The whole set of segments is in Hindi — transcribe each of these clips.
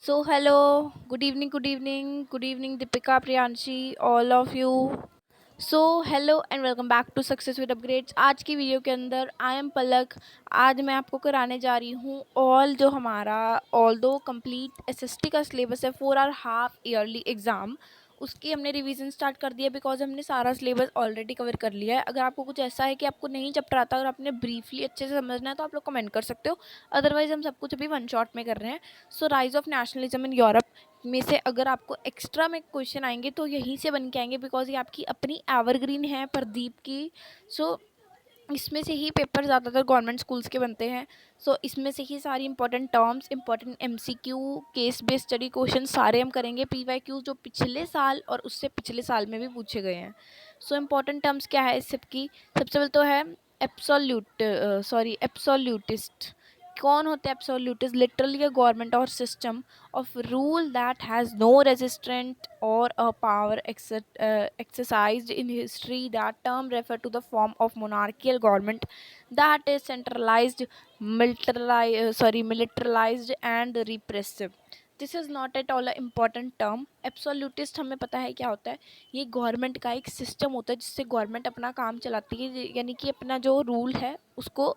So, hello, good evening, good evening, Deepika, Priyanshi, all of you. So hello and welcome back to success with Upgrades. आज की वीडियो के अंदर आई एम पलक। आज मैं आपको कराने जा रही हूँ जो हमारा ऑल दो कंप्लीट एसएसटी का सिलेबस है for our half yearly exam, उसकी हमने रिवीजन स्टार्ट कर दिया बिकॉज हमने सारा सिलेबस ऑलरेडी कवर कर लिया है। अगर आपको कुछ ऐसा है कि आपको नहीं चैप्टर आता और आपने ब्रीफली अच्छे से समझना है तो आप लोग कमेंट कर सकते हो, अदरवाइज हम सब कुछ अभी वन शॉट में कर रहे हैं। So rise of nationalism in Europe में से अगर आपको एक्स्ट्रा में क्वेश्चन आएंगे तो यहीं से बन के आएंगे बिकॉज ये आपकी अपनी एवरग्रीन है प्रदीप की। सो इसमें से ही पेपर ज़्यादातर गवर्नमेंट स्कूल्स के बनते हैं। सो इसमें से ही सारी important terms, important MCQ, case based study question सारे हम करेंगे। पीवाईक्यू जो पिछले साल और उससे पिछले साल में भी पूछे गए हैं। सो इंपॉर्टेंट टर्म्स क्या है इस सब की? सबसे पहले तो है एब्सोल्यूटिस्ट। कौन होते हैं एब्सोल्यूटिस्ट? लिटरली अ गवर्नमेंट और system of rule that has no resistant or a power exercised in history. That term refer to the form of monarchical government that is centralized, militarized and repressive. This is not at all a important term. Absolutist हमें पता है क्या होता है। ये गवर्नमेंट का एक सिस्टम होता है जिससे गवर्नमेंट अपना काम चलाती है, यानी कि अपना जो रूल है उसको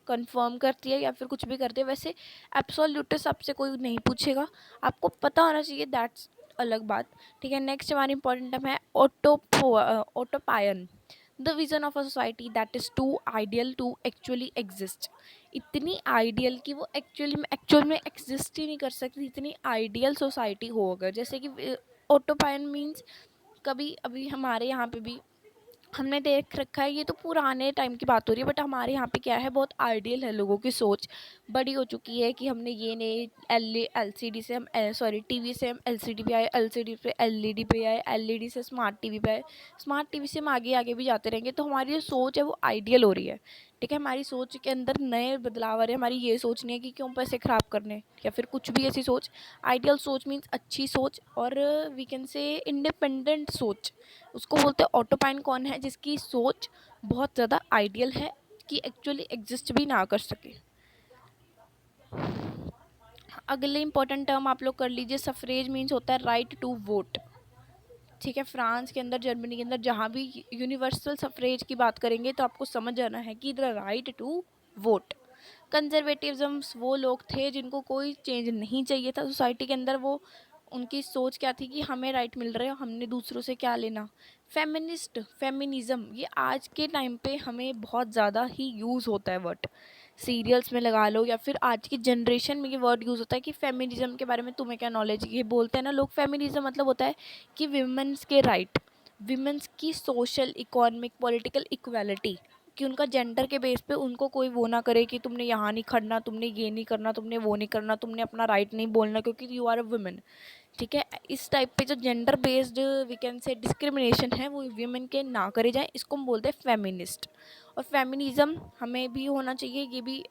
कंफर्म करती है या फिर कुछ भी करती है। वैसे एब्सोल्यूटिस्ट आपसे कोई नहीं पूछेगा, आपको पता होना चाहिए, दैट्स अलग बात। ठीक है, नेक्स्ट हमारी इंपॉर्टेंट टर्म है utopian. The vision of a society that is too ideal to actually exist. इतनी आइडियल कि वो एक्चुअल में एग्जिस्ट ही नहीं कर सकती, इतनी आइडियल सोसाइटी हो अगर, जैसे कि ओटोपायन मीन्स कभी अभी हमारे यहाँ पे भी हमने देख रखा है। ये तो पुराने टाइम की बात हो रही है, बट हमारे यहाँ पे क्या है, बहुत आइडियल है, लोगों की सोच बड़ी हो चुकी है कि हमने ये नहीं एलसीडी से हम टीवी से हम एलसीडी पे आए, एलसीडी से एलईडी पे आए, एलईडी से स्मार्ट टीवी पे आए, स्मार्ट टीवी से हम आगे आगे भी जाते रहेंगे। तो हमारी जो सोच है वो आइडियल हो रही है। ठीक है, हमारी सोच के अंदर नए बदलाव आ रहे हैं। हमारी ये सोच नहीं है कि क्यों पैसे ख़राब करने या फिर कुछ भी ऐसी सोच। आइडियल सोच मीन्स अच्छी सोच, और वी कैन से इंडिपेंडेंट सोच। उसको बोलते हैं ऑटोपाइन। कौन है जिसकी सोच बहुत ज़्यादा आइडियल है कि एक्चुअली एग्जिस्ट भी ना कर सके। अगले इंपॉर्टेंट टर्म आप लोग कर लीजिए, सफरेज मीन्स होता है राइट टू वोट। ठीक है, फ्रांस के अंदर, जर्मनी के अंदर जहाँ भी यूनिवर्सल सफरेज की बात करेंगे तो आपको समझ आना है कि the right to vote. Conservatives वो लोग थे जिनको कोई चेंज नहीं चाहिए था सोसाइटी के अंदर। वो उनकी सोच क्या थी कि हमें राइट मिल रहे हो, हमने दूसरों से क्या लेना। फेमिनिज्म, ये आज के टाइम पे हमें बहुत ज़्यादा ही यूज़ होता है वर्ड, सीरियल्स में लगा लो या फिर आज की जनरेशन में ये वर्ड यूज़ होता है कि फेमिनिज्म के बारे में तुम्हें क्या नॉलेज। ये बोलते हैं ना लोग, फेमिनिज्म मतलब होता है कि विमेंस के राइट, विमेंस की सोशल, इकोनॉमिक, पॉलिटिकल इक्वालिटी, कि उनका जेंडर के बेस पे उनको कोई वो ना करे कि तुमने यहाँ नहीं खड़ना, तुमने ये नहीं करना, तुमने वो नहीं करना, तुमने अपना राइट नहीं बोलना क्योंकि यू आर अ वुमेन। ठीक है, इस टाइप पे जो gender based we can say discrimination है वो वीमेन के ना करे जाए, इसको हम बोलते हैं फेमिनिस्ट। और फेमिनिज्म हमें भी होना चाहिए, ये भी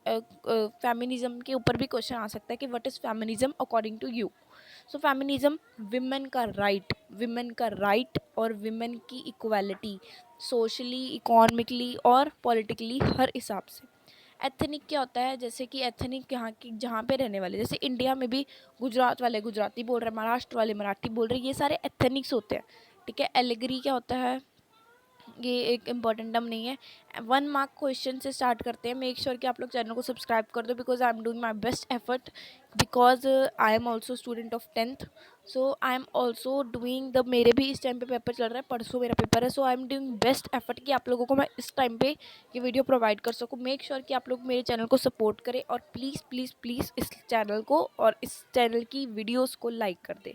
फेमिनिज्म के ऊपर भी क्वेश्चन आ सकता है कि what is feminism according to you. So feminism women का राइट और विमेन की इक्वालिटी, सोशली, इकोनॉमिकली और पॉलिटिकली हर हिसाब से। एथनिक क्या होता है? जैसे कि एथनिक यहाँ की जहाँ पे रहने वाले, जैसे इंडिया में भी गुजरात वाले गुजराती बोल रहे हैं, महाराष्ट्र वाले मराठी बोल रहे हैं, ये सारे एथनिक्स होते हैं। ठीक है, एलिगरी क्या होता है? ये एक इम्पॉर्टेंट टर्म नहीं है। 1 मार्क क्वेश्चन से स्टार्ट करते हैं। मेक श्योर कि आप लोग चैनल को सब्सक्राइब कर दो because I am doing my best effort, because I am also student of 10th। So I am also doing the, मेरे भी इस टाइम पे पेपर चल रहा है, परसों मेरा पेपर है। So I am doing best effort कि आप लोगों को मैं इस टाइम पे ये वीडियो प्रोवाइड कर सकूँ। मेक श्योर कि आप लोग मेरे चैनल को सपोर्ट करें और प्लीज़ प्लीज़ प्लीज़ इस चैनल को और इस चैनल की वीडियोज़ को लाइक कर दें।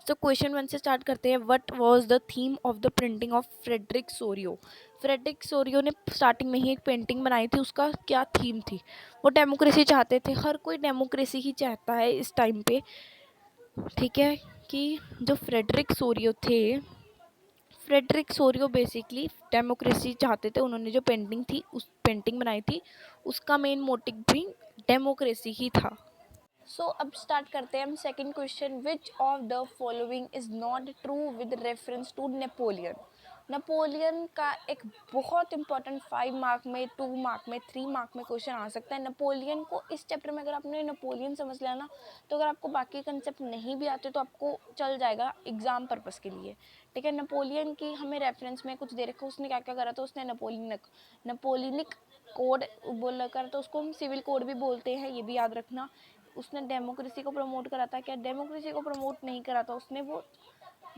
तो क्वेश्चन 1 से स्टार्ट करते हैं। What was the theme of the printing of Frederick Sorio? Frederick Sorio ने स्टार्टिंग में ही एक पेंटिंग बनाई थी, उसका क्या थीम थी? वो डेमोक्रेसी चाहते थे, हर कोई डेमोक्रेसी ही चाहता है इस टाइम पे। ठीक है, कि जो फ्रेडरिक सोरियो बेसिकली डेमोक्रेसी चाहते थे। उन्होंने जो पेंटिंग थी, उस पेंटिंग बनाई थी, उसका मेन मोटिव भी डेमोक्रेसी ही था। सो अब स्टार्ट करते हैं हम second question. Which of the following is not true with reference to Napoleon? Napoleon का एक बहुत इंपॉर्टेंट 5 मार्क में, 2 मार्क में, 3 मार्क में क्वेश्चन आ सकता है। नेपोलियन को इस चैप्टर में अगर आपने नेपोलियन समझ लिया ना, तो अगर आपको बाकी कंसेप्ट नहीं भी आते तो आपको चल जाएगा एग्जाम पर्पस के लिए, ठीक है। नेपोलियन की हमें रेफरेंस में कुछ दे रखा, उसने क्या क्या करा था। उसने नेपोलियनिक कोड बोला करा, तो उसको हम सिविल कोड भी बोलते हैं, ये भी याद रखना। उसने डेमोक्रेसी को प्रमोट करा था, क्या डेमोक्रेसी को प्रमोट नहीं करा था उसने, वो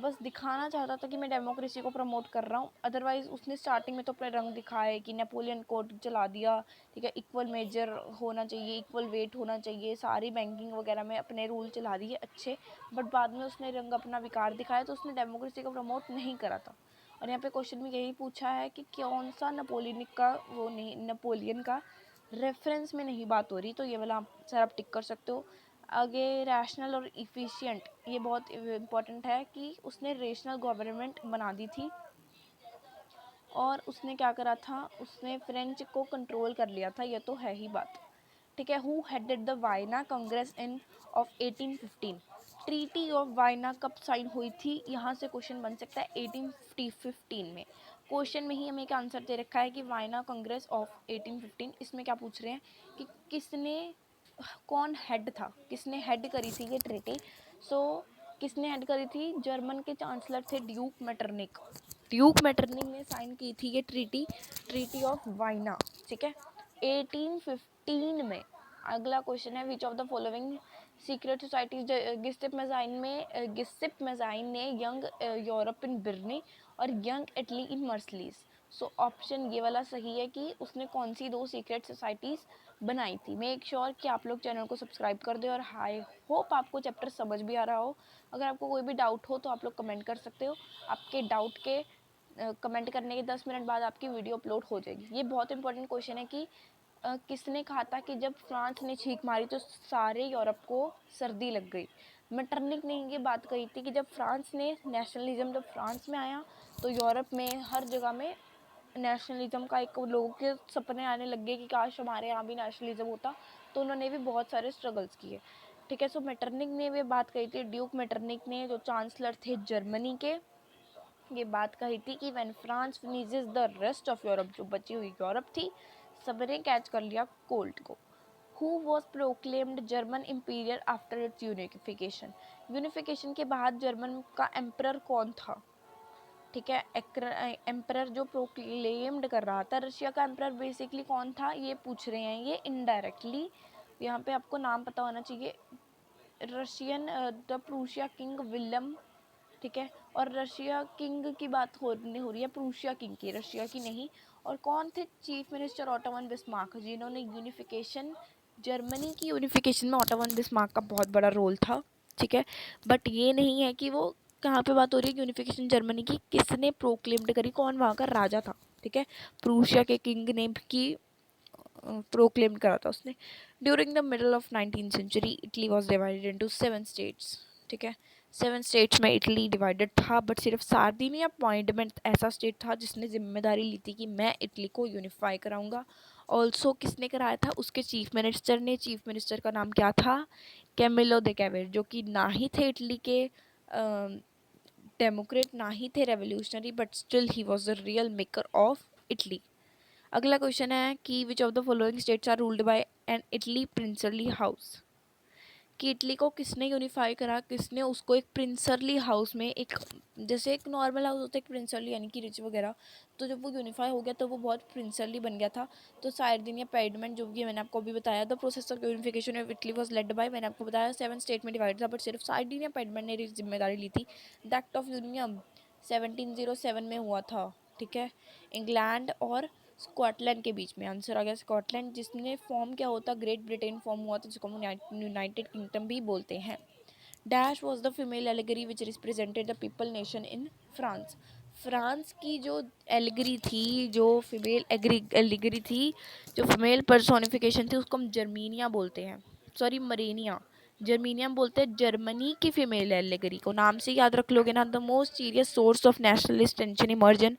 बस दिखाना चाहता था कि मैं डेमोक्रेसी को प्रमोट कर रहा हूँ। अदरवाइज उसने स्टार्टिंग में तो अपने रंग दिखाए कि नेपोलियन कोड चला दिया, ठीक है, इक्वल मेजर होना चाहिए, इक्वल वेट होना चाहिए, सारी बैंकिंग वगैरह में अपने रूल चला दिए अच्छे। बट बाद में उसने रंग अपना विकार दिखाया, तो उसने डेमोक्रेसी को प्रमोट नहीं करा था। और यहाँ पे क्वेश्चन में यही पूछा है कि कौन सा नेपोलियन का वो नहीं, नेपोलियन का रेफरेंस में नहीं बात हो रही, तो ये वाला सर आप टिक कर सकते हो। आगे रैशनल और इफ़िशिएंट, ये बहुत इम्पोर्टेंट है कि उसने रेशनल गवर्नमेंट बना दी थी। और उसने क्या करा था, उसने फ्रेंच को कंट्रोल कर लिया था, ये तो है ही बात, ठीक है। Who headed the Vienna Congress in of 1815, treaty of Vienna कब साइन हुई थी, यहाँ से क्वेश्चन बन सकता है 1815 में। क्वेश्चन में ही हमें एक आंसर दे रखा है कि वाइना कांग्रेस ऑफ 1815। इसमें क्या पूछ रहे हैं कि किसने, कौन हेड था, किसने हेड करी थी ये ट्रीटी। सो किसने हेड करी थी, जर्मन के चांसलर थे ड्यूक मेटरनिक। ड्यूक मेटरनिक ने साइन की थी ये ट्रीटी ऑफ वाइना, ठीक है, 1815 में। अगला क्वेश्चन है, which of the following secret societies, Giuseppe Mazzini ने यंग यूरोप इन बिर्नी और Young Italy in Marseilles. So option ये वाला सही है कि उसने कौन सी 2 सीक्रेट सोसाइटीज़ बनाई थी। मेक श्योर कि आप लोग चैनल को सब्सक्राइब कर दे, और आई होप आपको चैप्टर समझ भी आ रहा हो। अगर आपको कोई भी डाउट हो तो आप लोग कमेंट कर सकते हो। आपके डाउट के कमेंट करने के 10 मिनट बाद आपकी वीडियो अपलोड हो जाएगी। ये बहुत इंपॉर्टेंट क्वेश्चन है कि किसने कहा था कि जब फ्रांस ने छींक मारी तो सारे यूरोप को सर्दी लग गई। मेटरनिक ने ये बात कही थी कि जब फ्रांस ने नेशनलिज्म जब फ्रांस में आया तो यूरोप में हर जगह में नेशनलिज्म का एक, लोगों के सपने आने लग गए कि काश हमारे यहाँ भी नेशनलिज्म होता। तो उन्होंने भी बहुत सारे स्ट्रगल्स किए, ठीक है। सो मेटरनिक ने वे बात कही थी, ड्यूक मेटरनिक ने, जो चांसलर थे जर्मनी के, ये बात कही थी कि when France finishes the rest of Europe, जो बची हुई यूरोप थी सबने कैच कर लिया कोल्ड को। Who was proclaimed German emperor after its unification, unification के बाद जर्मन का एम्परर कौन था, ठीक है। एम्परर जो प्रोक्लेम्ड कर रहा था, रशिया का एम्परर बेसिकली कौन था ये पूछ रहे हैं ये इनडायरेक्टली। यहाँ पे आपको नाम पता होना चाहिए, Russian the Prussia king William, ठीक है। और रशिया किंग की बात हो रही है, प्रूशिया किंग की, रशिया की नहीं। और कौन थे chief minister, auto von Bismarck, जिन्होंने यूनिफिकेशन, जर्मनी की यूनिफिकेशन में ऑटो वन बिस्मार्क का बहुत बड़ा रोल था, ठीक है। बट ये नहीं है कि वो कहाँ पे बात हो रही है यूनिफिकेशन जर्मनी की, किसने प्रोक्लेम्ड करी, कौन वहाँ का राजा था, ठीक है। प्रूशिया के किंग ने की प्रोक्लेम करा था उसने। During the middle of 19th century Italy was divided into 7 states, ठीक है। 7 स्टेट्स में इटली डिवाइडेड था, बट सिर्फ सार्डिनिया पॉइंट में ऐसा स्टेट था जिसने जिम्मेदारी ली थी कि मैं इटली को यूनिफाई कराऊंगा। ऑल्सो किसने कराया था, उसके चीफ मिनिस्टर ने, चीफ मिनिस्टर का नाम क्या था, कैमिलो दे कैवेर, जो कि ना ही थे इटली के डेमोक्रेट, ना ही थे revolutionary, but still he was the real maker of Italy. अगला क्वेश्चन है कि which of the following states are ruled by an Italy princely house, कि इटली को किसने यूनिफाई करा, किसने उसको एक प्रिंसरली हाउस में, एक जैसे एक नॉर्मल हाउस होता है एक प्रिंसरली यानी कि रिच वगैरह, तो जब वो यूनिफाई हो गया तो वो बहुत प्रिंसरली बन गया था। तो सार्डिनिया पेडमेंट, जो कि मैंने आपको अभी बताया, the process of unification of Italy was led by, मैंने आपको बताया 7 स्टेट में डिवाइड था, बट सिर्फ सार्डिनिया पेडमेंट ने जिम्मेदारी ली थी। द एक्ट ऑफ यूनियन 1707 में हुआ था, ठीक है, इंग्लैंड और स्कॉटलैंड के बीच में। आंसर आ गया स्कॉटलैंड, जिसने फॉर्म क्या होता, ग्रेट ब्रिटेन फॉर्म हुआ था, जिसको हम यूनाइटेड किंगडम भी बोलते हैं। Dash was the female allegory which represented the people nation in France, France की जो एलिगरी थी, जो फीमेल एलिगरी थी, जो फीमेल पर्सोनिफिकेशन थी, उसको हम जर्मीनिया बोलते हैं, सॉरी मरीनिया, जर्मीनिया बोलते हैं जर्मनी की फीमेल एलिगरी को। नाम से याद रख लोगे ना। The most serious source of nationalist tension immersion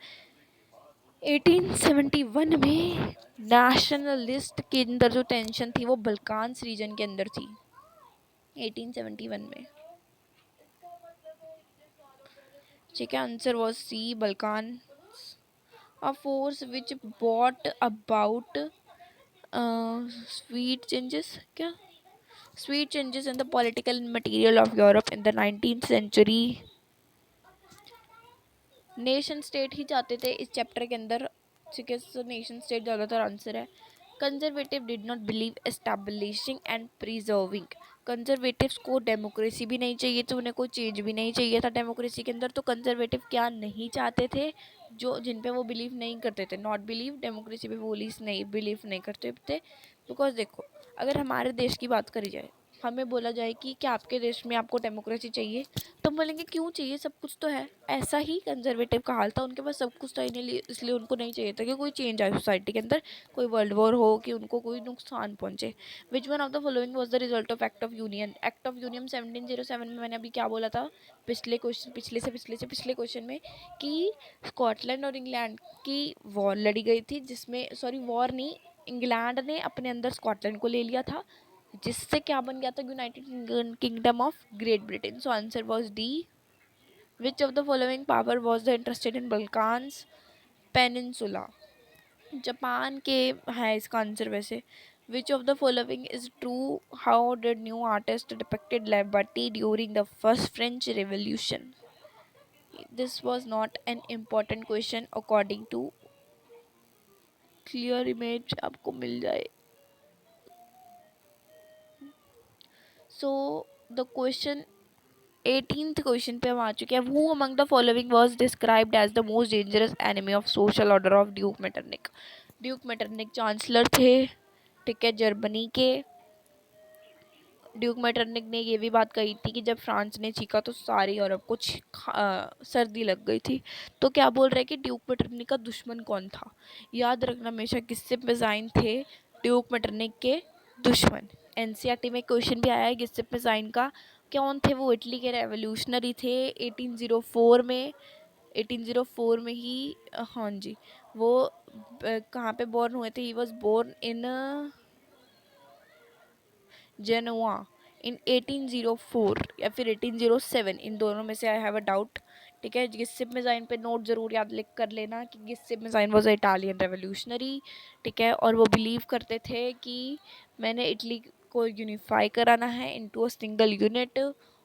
1871 में, नेशनलिस्ट के अंदर जो टेंशन थी वो बल्कान्स रीजन के अंदर थी 1871 में, ठीक है। Answer was C, Balkan. a force which brought about sweet changes क्या sweet changes in the political material of Europe in the 19th century. Nation state ही चाहते थे इस चैप्टर के अंदर, ठीक है, सो नेशन स्टेट ज़्यादातर आंसर है. Conservative did not believe establishing and preserving. Conservatives को डेमोक्रेसी भी नहीं चाहिए थी, उन्हें कोई चेंज भी नहीं चाहिए था डेमोक्रेसी के अंदर. तो कंजर्वेटिव क्या नहीं चाहते थे, जो जिन पे वो बिलीव नहीं करते थे. नॉट बिलीव डेमोक्रेसी पे बोलीस नहीं बिलीव नहीं करते थे. बिकॉज देखो, अगर हमारे देश की बात करी जाए, हमें बोला जाए कि क्या आपके देश में आपको डेमोक्रेसी चाहिए, तो हम बोलेंगे क्यों चाहिए, सब कुछ तो है. ऐसा ही कंजर्वेटिव का हाल था, उनके पास सब कुछ था, इसलिए उनको नहीं चाहिए था कि कोई चेंज आए सोसाइटी के अंदर, कोई वर्ल्ड वॉर हो, कि उनको कोई नुकसान पहुंचे. विच one of the following was the result of act of union. Act of union 1707 में, मैंने अभी क्या बोला था पिछले क्वेश्चन में, कि स्कॉटलैंड और इंग्लैंड की वॉर लड़ी गई थी, जिसमें सॉरी वॉर नहीं, इंग्लैंड ने अपने अंदर स्कॉटलैंड को ले लिया था, जिससे क्या बन गया था, United Kingdom of Great Britain. So answer was D. Which of the following power was the interested in Balkans peninsula. Japan के है इसका आंसर वैसे. Which of the following is true. How did new artist depicted liberty during the first French revolution. This was not an important question according to. Clear image आपको मिल जाए. So the question 18th question पे हम आ चुके हैं. Who among the following was described as the most dangerous enemy of social order of Duke Metternich. Duke Metternich chancellor थे, ठीक है, जर्मनी के. ड्यूक मेटरनिक ने ये भी बात कही थी कि जब फ्रांस ने चीखा तो सारी यूरोप को सर्दी लग गई थी. तो क्या बोल रहे हैं कि ड्यूक मेटरनिक का दुश्मन कौन था. याद रखना हमेशा गिस्सिप मेज़ाइन थे ड्यूक मेटरनिक के दुश्मन. एनसीईआरटी में क्वेश्चन भी आया है गिस्सिप मेज़ाइन का कौन थे. वो इटली के रेवोल्यूशनरी थे 1804 में. 1804 में ही, हाँ जी, वो कहाँ पे बॉर्न हुए थे. He was born in Genoa इन 1804 या फिर 1807, इन दोनों में से आई हैव अ डाउट. ठीक है, गिस्सिप मेज़ाइन पे नोट ज़रूर याद लिख कर लेना कि गिस्सिप मेज़ाइन वाज इटालियन रेवोल्यूशनरी. ठीक है, और वो बिलीव करते थे कि मैंने इटली को यूनिफाई कराना है into a single unit.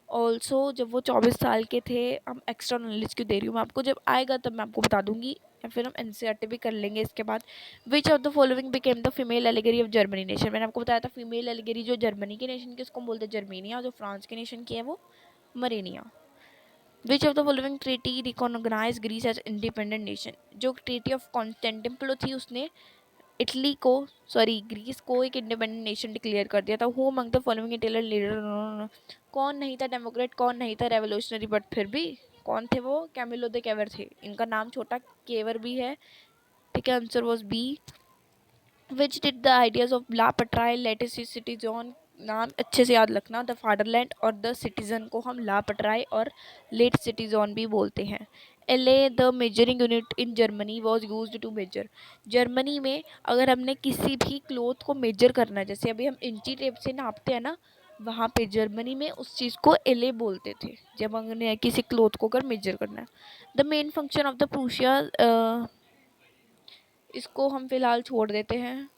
Also जब वो 24 साल के थे, हम एक्स्ट्रा नॉलेज क्यों दे रही हूँ मैं आपको, जब आएगा तब मैं आपको बता दूंगी, या फिर हम एनसीईआरटी भी कर लेंगे इसके बाद. विच of the following became the female allegory of Germany nation. मैंने आपको बताया था फीमेल एलिगरी जो जर्मनी के नेशन की उसको बोलते हैं जर्मेनिया, जो फ्रांस के नेशन की है वो मरेनिया. Which of the following treaty recognise Greece as independent nation. जो ट्रीटी ऑफ कॉन्स्टेंटिनोपल थी उसने इटली को, सॉरी ग्रीस को एक इंडिपेंडेंट नेशन डिक्लेयर कर दिया था. Who among the following Italian leader. कौन नहीं था डेमोक्रेट, कौन नहीं था रेवोल्यूशनरी, बट फिर भी कौन थे वो. कैमिलो दे केवर थे. इनका नाम छोटा केवर भी है. ठीक है, answer was B. Which did the ideas of ला पट्राइल लेटिस सिटीजन. नाम अच्छे से याद रखना. द फादरलैंड और द सिटीजन को हम ला पट्राई और लेट सिटीजन भी बोलते हैं. Ell the measuring unit in Germany was used to measure. Germany में अगर हमने किसी भी क्लोथ को मेजर करना है, जैसे अभी हम इंची टेप से नापते हैं ना, वहाँ पे जर्मनी में उस चीज़ को एले बोलते थे जब हमने किसी क्लोथ को अगर मेजर करना है. The main function of the Prussia, इसको हम फिलहाल छोड़ देते हैं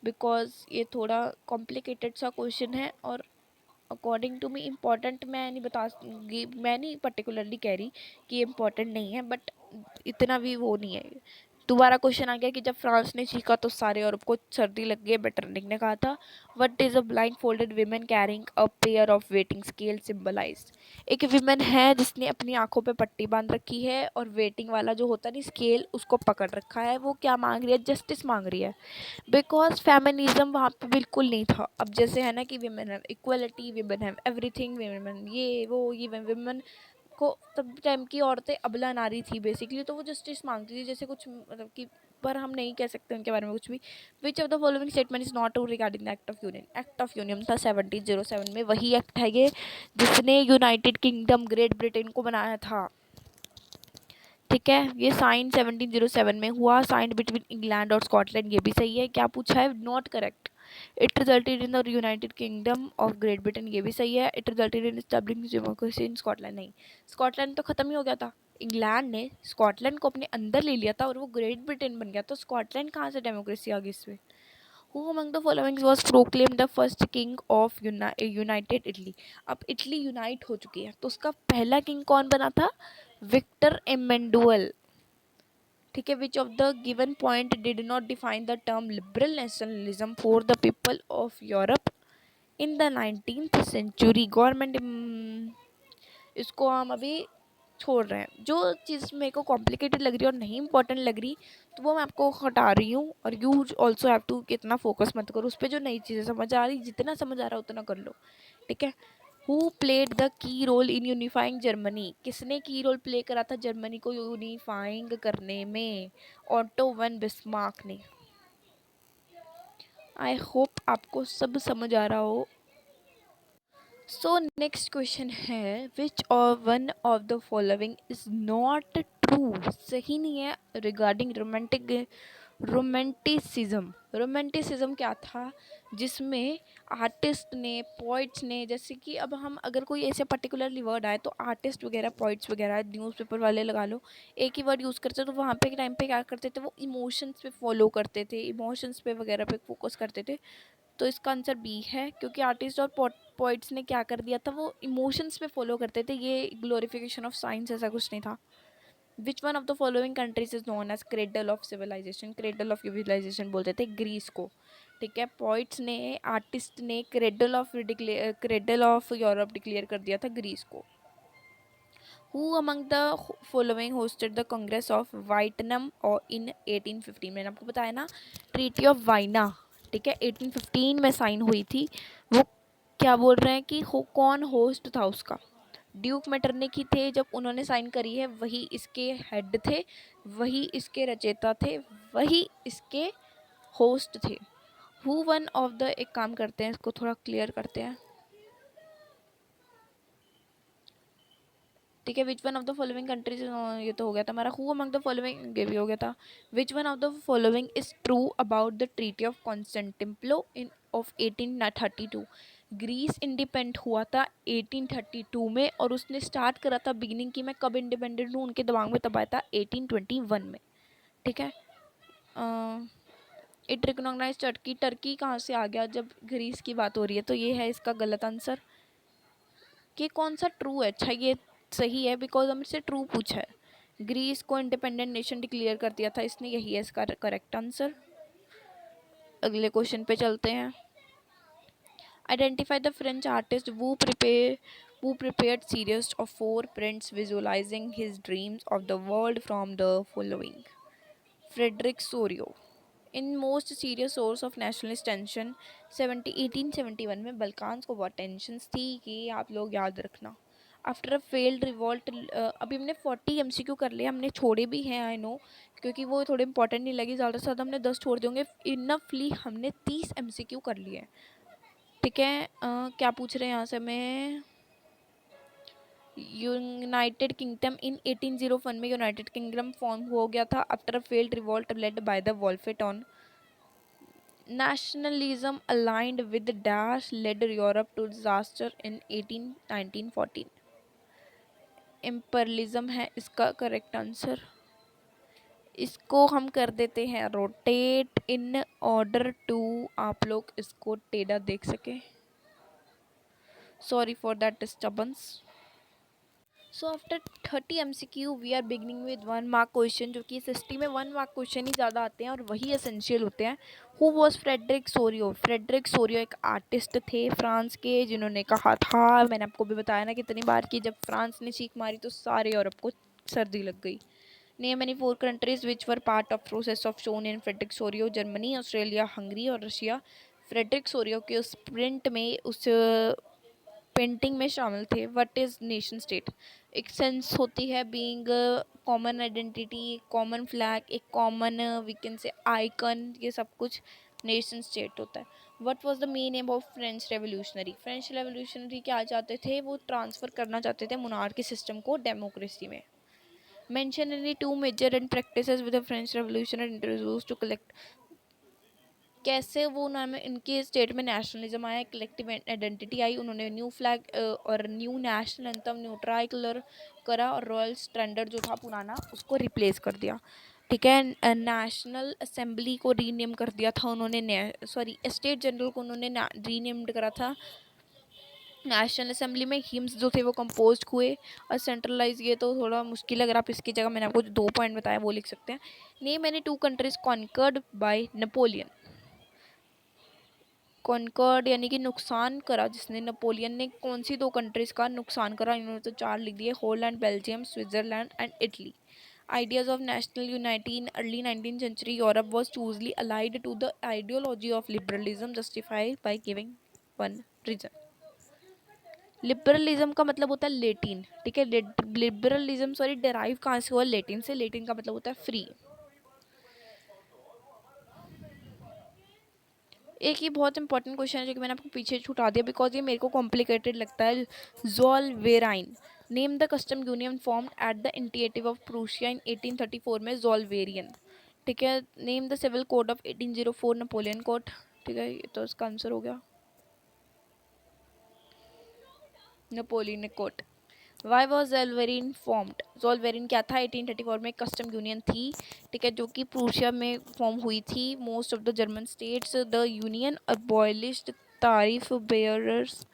बिकॉज ये थोड़ा कॉम्प्लिकेटेड सा क्वेश्चन है और अकॉर्डिंग टू मी इम्पॉर्टेंट मैं नहीं बताऊँगी. मैं नहीं पर्टिकुलरली कह रही कि ये इम्पॉर्टेंट नहीं है, बट इतना भी वो नहीं है. दोबारा क्वेश्चन आ गया कि जब फ्रांस ने चीखा तो सारे यूरोप को सर्दी लग गई. मेटरनिक ने कहा था. What is a blind folded women carrying a pair of weighing scale symbolise. एक वीमेन है जिसने अपनी आंखों पे पट्टी बांध रखी है और वेटिंग वाला जो होता है ना स्केल, उसको पकड़ रखा है. वो क्या मांग रही है, जस्टिस मांग रही है. बिकॉज फेमिनिज्म वहाँ पे बिल्कुल नहीं था. अब जैसे है ना कि women have equality, women have everything, women ये वो, ये वीमेन को तब टाइम की औरतें अबला नारी थी बेसिकली, तो वो जस्टिस मांगती थी जैसे कुछ मतलब कि, पर हम नहीं कह सकते उनके बारे में कुछ भी. विच of the following statement is not true regarding the act of union. Act of union था 1707 में. वही एक्ट है ये जिसने यूनाइटेड किंगडम ग्रेट ब्रिटेन को बनाया था. ठीक है, ये साइन 1707 में हुआ. साइंड बिटवीन इंग्लैंड और स्कॉटलैंड, ये भी सही है. क्या पूछा है, not correct. It resulted in the United Kingdom of Great Britain, ये भी सही है. It resulted in establishing democracy in Scotland, नहीं. स्कॉटलैंड तो खत्म ही हो गया था. इंग्लैंड ने स्कॉटलैंड को अपने अंदर ले लिया था और वो ग्रेट ब्रिटेन बन गया, तो स्कॉटलैंड कहाँ से डेमोक्रेसी आ गई इसमें? Who among the following was proclaimed the first king of United Italy? अब इटली यूनाइट हो चुकी है, तो उसका पहला किंग कौन बना था? Victor Emmanuel. ठीक है, which of the given point did not define the term liberal nationalism for the people of Europe in the 19th century? Government, इसको हम अभी छोड़ रहे हैं। जो चीज़ मेरे को कॉम्प्लिकेटेड लग रही है और नहीं इंपॉर्टेंट लग रही, तो वो मैं आपको हटा रही हूँ। और यू ऑल्सो हैव टू कितना फोकस मत करो उस पर, जो नई चीज़ें समझ आ रही, जितना समझ आ रहा है उतना कर लो। ठीक है। Who played the key role in unifying Germany? किसने की रोल प्ले करा था जर्मनी को यूनिफाइंग करने में? ऑटो वन बिस्मार्क ने। आई होप आपको सब समझ आ रहा हो। सो नेक्स्ट क्वेश्चन है, विच one of the following is not true? सही नहीं है रिगार्डिंग रोमांटिसिज्म। रोमांटिसिज्म क्या था? जिसमें आर्टिस्ट ने, पोइट्स ने, जैसे कि अब हम अगर कोई ऐसे पर्टिकुलरली वर्ड आए तो आर्टिस्ट वगैरह, पोइट्स वगैरह, न्यूज़पेपर वाले लगा लो, एक ही वर्ड यूज़ करते, तो वहाँ पे टाइम पे क्या करते थे, वो इमोशंस पे फॉलो करते थे, इमोशंस पे वगैरह पे फोकस करते थे। तो इसका आंसर बी है, क्योंकि आर्टिस्ट और पोइट्स ने क्या कर दिया था, वो इमोशंस पे फॉलो करते थे, ये ग्लोरिफिकेशन ऑफ साइंस ऐसा कुछ नहीं था। Which one of the following countries is known as cradle of civilization? Cradle of civilization बोलते थे ग्रीस को। ठीक है, पोइट्स ने, आर्टिस्ट ने क्रेडल ऑफ यूरोप डिक्लेयर कर दिया था ग्रीस को। Who among the following hosted the Congress of Vietnam और in 1815? मैंने आपको बताया ना, ट्रीटी ऑफ वाइना। ठीक है, 1815 में साइन हुई थी। वो क्या बोल रहे हैं कि कौन होस्ट था उसका? ड्यूक मेटरनिकी थे जब उन्होंने साइन करी है, वही इसके हेड थे, वही इसके रचयिता थे, वही इसके होस्ट थे। हु वन ऑफ द, एक काम करते हैं इसको थोड़ा क्लियर करते हैं। ठीक है, विच one of the following countries, ये तो हो गया था हमारा। हु अमंग द फॉलोइंग, ये भी हो गया था। Which one of the following is true about the treaty of Constantinople in of 1832? Greece independent हुआ था 1832 में, और उसने स्टार्ट करा था बिगिनिंग की, मैं कब इंडिपेंडेंट हूँ उनके दिमाग में तब आया था 1821 में। ठीक है, इट रिकॉग्नाइज टर्की। टर्की कहाँ से आ गया जब ग्रीस की बात हो रही है? तो ये है इसका गलत आंसर। कि कौन सा ट्रू है? अच्छा, ये सही है, बिकॉज हमसे ट्रू पूछा है। ग्रीस को इंडिपेंडेंट नेशन डिक्लेयर कर दिया था इसने, यही है इसका करेक्ट आंसर। अगले क्वेश्चन पे चलते हैं। Identify the French artist who prepared series of 4 prints visualizing his dreams of the world from the following? Frederick Sorio. In most serious source of nationalist tension 1871 में बल्कान्स को बहुत टेंशन थी, कि आप लोग याद रखना। आफ्टर अ फेल्ड रिवॉल्ट, अभी हमने 40 MCQ कर लिए, हमने छोड़े भी हैं आई नो, क्योंकि वो थोड़े इंपॉर्टेंट नहीं लगी, ज़्यादा से ज़्यादा हमने 10 छोड़ देंगे। इनफली हमने 30 MCQ कर लिए। ठीक है, क्या पूछ रहे हैं यहाँ से हमें? यूनाइटेड किंगडम इन 1801 में यूनाइटेड किंगडम फॉर्म हो गया था after a failed revolt led by the Wolfe Tone. Nationalism aligned with Dash led Europe to disaster in 1914. Imperialism है इसका करेक्ट आंसर। इसको हम कर देते हैं रोटेट इन ऑर्डर टू आप लोग इसको टेढ़ा देख सके। Sorry for that disturbance. So after 30 MCQ we are beginning with 1 mark question, जो कि एसएसटी में 1 मार्क क्वेश्चन ही ज़्यादा आते हैं और वही एसेंशियल होते हैं। Who was Frederick Sorio? Frederick Sorio एक आर्टिस्ट थे फ्रांस के, जिन्होंने कहा था, मैंने आपको भी बताया ना कितनी बार, कि जब फ्रांस ने चीख मारी तो सारे यूरोप को सर्दी लग गई। Name any 4 countries which were part of process of shown in Frederic Sorrieu? Germany, Australia, Hungary और रशिया। फ्रेडरिक सोरियो के उस प्रिंट में, उस पेंटिंग में शामिल थे। What is nation state? एक सेंस होती है being common identity, common flag, एक common we can say icon, ये सब कुछ नेशन स्टेट होता है। What was the main aim of French revolutionary? French revolutionary क्या चाहते थे? वो ट्रांसफ़र करना चाहते थे मोनार्की सिस्टम को डेमोक्रेसी में। Mention any 2 major and practices with the French revolution introduced to collect. कैसे वो उन्होंने इनके स्टेट में नेशनलिज्म आया, कलेक्टिव आइडेंटिटी आई, उन्होंने न्यू फ्लैग और new national anthem new try colour करा और रॉयल स्टैंडर्ड जो था पुराना उसको रिप्लेस कर दिया। ठीक है, नेशनल असेंबली को रीनेम कर दिया था उन्होंने, सॉरी स्टेट जनरल को उन्होंने रीनेम्ड करा था नेशनल असेंबली में। हिम्स जो थे वो कंपोज हुए और सेंट्रलाइज, ये तो थोड़ा मुश्किल है, अगर आप इसकी जगह मैंने आपको जो 2 पॉइंट बताया वो लिख सकते हैं। Name any 2 countries conquered by Napoleon. Conquered यानी कि नुकसान करा जिसने, नेपोलियन ने कौन सी 2 कंट्रीज का नुकसान करा, इन्होंने तो 4 लिख दिए, Holland, Belgium, Switzerland and Italy. Ideas of national unity in early 19th century Europe was choosily allied to the ideology of liberalism, justified by giving one reason. Liberalism का मतलब होता है लेटिन, ठीक है, लिबरलिज्म सॉरी डेराइव कहाँ से हुआ, लेटिन से। लेटिन का मतलब होता है फ्री। एक ही बहुत इंपॉर्टेंट क्वेश्चन है जो कि मैंने आपको पीछे छुटा दिया बिकॉज ये मेरे को कॉम्प्लिकेटेड लगता है। Zollverein, name the custom union formed at the initiative of Prussia in 1834 में, ज़ोल्वेरियन। ठीक है, name the civil code of 1804, Napoleon code. ठीक है, ये तो इसका आंसर हो गया, Napoleon code. Why was Zollverein formed, Zollverein क्या था, 1834 में कस्टम यूनियन थी, ठीक है, जो कि प्रूशिया में फॉर्म हुई थी। Most of the German states the union abolished tariff barriers,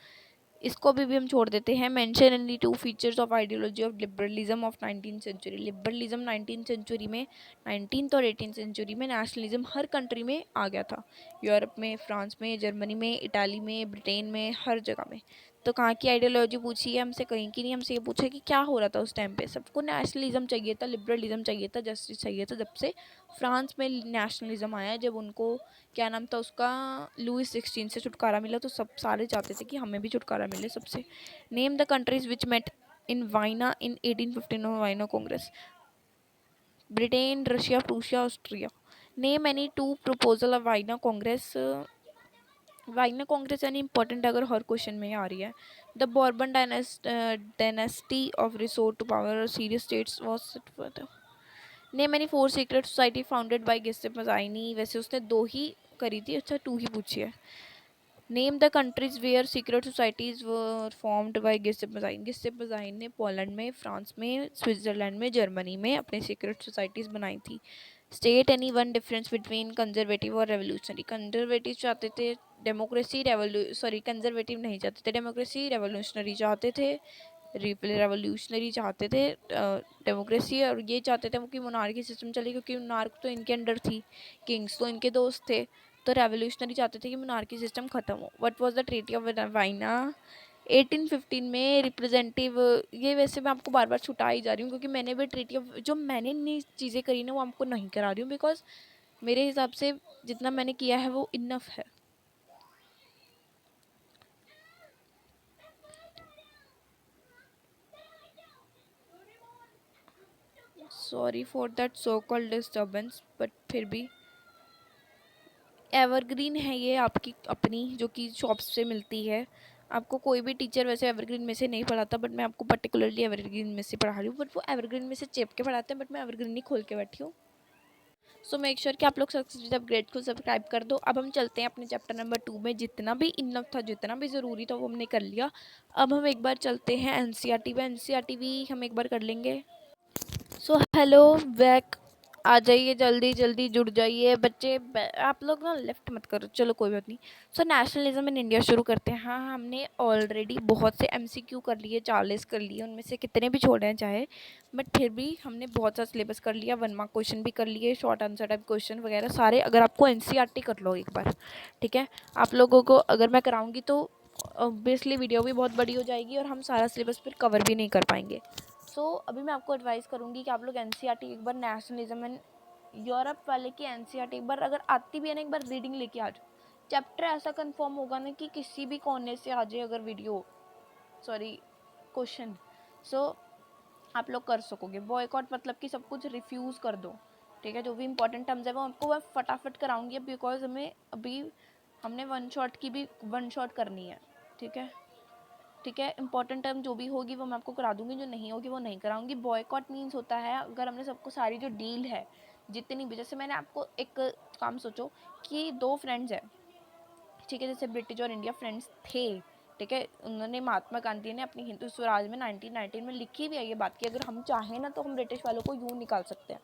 इसको भी हम छोड़ देते हैं। Mention only 2 features of ideology of liberalism of 19th century. Liberalism 19th century में, 19th और 18th सेंचुरी में नेशनलिज्म हर कंट्री में आ गया था, यूरोप में, फ्रांस में, जर्मनी में, इटाली में, ब्रिटेन में, हर जगह में। तो कहाँ की आइडियोलॉजी पूछी है हमसे, कहीं की नहीं, हमसे ये पूछा कि क्या हो रहा था उस टाइम पे। सबको नेशनलिज्म चाहिए था, लिबरलिज्म चाहिए था, जस्टिस चाहिए था। जब से फ्रांस में नेशनलिज्म आया, जब उनको क्या नाम था उसका, लुइस 16 से छुटकारा मिला, तो सब सारे चाहते थे कि हमें भी छुटकारा मिले सबसे। Name the countries which met in Vienna in 1815 Vienna Congress, Britain, Russia, Prussia, Austria. Name any 2 proposal of Vienna Congress. Vienna Congress यानी इंपॉर्टेंट अगर हर क्वेश्चन में आ रही है। The Bourbon dynasty of resort to power serious states was. Name any 4 secret society founded by Giuseppe Mazzini, वैसे उसने 2 ही करी थी, अच्छा 2 ही पूछी है। Name the countries where secret societies were formed by Giuseppe Mazzini. Giuseppe Mazzini ने पोलैंड में, फ्रांस में, स्विट्जरलैंड में, जर्मनी में अपने सीक्रेट सोसाइटीज बनाई थी। State any one difference between conservative और रेवोल्यूशनरी। कंजर्वेटिव चाहते थे डेमोक्रेसी, सॉरी कंजर्वेटिव नहीं चाहते थे डेमोक्रेसी, रेवोल्यूशनरी चाहते थे, रेवोल्यूशनरी चाहते थे डेमोक्रेसी, और ये चाहते थे वो कि मोनार्की सिस्टम चले, क्योंकि मोनार्क तो इनके अंडर थी, किंग्स तो इनके दोस्त थे। तो रेवोल्यूशनरी चाहते थे कि मोनार्की सिस्टम खत्म हो। What was the treaty of Vienna 1815 में, रिप्रेजेंटेटिव, ये वैसे मैं आपको बार बार छुटा ही जा रही हूँ क्योंकि मैंने भी ट्रीटी ऑफ, जो मैंने इतनी चीज़ें करी ना वो आपको नहीं करा रही हूँ बिकॉज मेरे हिसाब से जितना मैंने किया है वो इनफ है। Sorry for that so called disturbance, but फिर भी एवरग्रीन है ये आपकी अपनी, जो कि शॉप्स से मिलती है। आपको कोई भी टीचर वैसे एवरग्रीन में से नहीं पढ़ाता, बट मैं आपको पर्टिकुलरली एवरग्रीन में से पढ़ा रही हूँ, बट वो एवरग्रीन में से चेप के पढ़ाते हैं, बट मैं एवरग्रीन नहीं खोल के बैठी हूँ। सो मेक श्योर कि आप लोग अपग्रेड को सब्सक्राइब कर दो। अब हम चलते हैं अपने चैप्टर नंबर 2 में। जितना भी इनफ था, जितना भी ज़रूरी था वो हमने कर लिया। अब हम एक बार चलते हैं एनसीईआरटी में, एनसीईआरटी भी हम एक बार कर लेंगे। सो हेलो बैक, आ जाइए जल्दी जल्दी जुड़ जाइए बच्चे। आप लोग ना लेफ्ट मत करो, चलो कोई बात नहीं। सो नेशनलिज्म इन इंडिया शुरू करते हैं। हाँ, हमने ऑलरेडी बहुत से एमसीक्यू कर लिए, 40 कर लिए, उनमें से कितने भी छोड़े हैं चाहे, बट फिर भी हमने बहुत सा सिलेबस कर लिया। 1 मार्क क्वेश्चन भी कर लिए, शॉर्ट आंसर टाइप क्वेश्चन वगैरह सारे। अगर आपको एनसीईआरटी कर लो एक बार, ठीक है, आप लोगों को अगर मैं कराऊँगी तो ऑब्वियसली वीडियो भी बहुत बड़ी हो जाएगी और हम सारा सिलेबस फिर कवर भी नहीं कर पाएंगे। सो अभी मैं आपको एडवाइस करूँगी कि आप लोग एनसीईआरटी एक बार, नेशनलिज्म एंड यूरोप वाले की एनसीईआरटी एक बार अगर आती भी है ना, एक बार रीडिंग लेके आ जाओ। चैप्टर ऐसा कंफर्म होगा ना कि किसी भी कोने से आ जाए अगर वीडियो, सॉरी क्वेश्चन, सो आप लोग कर सकोगे। बॉयकॉट मतलब कि सब कुछ रिफ्यूज़ कर दो, ठीक है। जो भी इंपॉर्टेंट टर्म्स है वो आपको मैं फटाफट कराऊंगी बिकॉज हमें अभी हमने 1 शॉट की भी 1 शॉट करनी है, ठीक है। ठीक है, इंपॉर्टेंट टर्म जो भी होगी वो मैं आपको करा दूंगी, जो नहीं होगी वो नहीं कराऊंगी। बॉयकॉट मीन्स होता है अगर हमने सबको सारी जो डील है जितनी भी, जैसे मैंने आपको एक काम सोचो कि दो फ्रेंड्स हैं, ठीक है, जैसे ब्रिटिश और इंडिया फ्रेंड्स थे, ठीक है, उन्होंने महात्मा गांधी ने अपनी हिंदू स्वराज में 1919 में लिखी भी है ये बात कि अगर हम चाहें ना तो हम ब्रिटिश वालों को यूँ निकाल सकते हैं,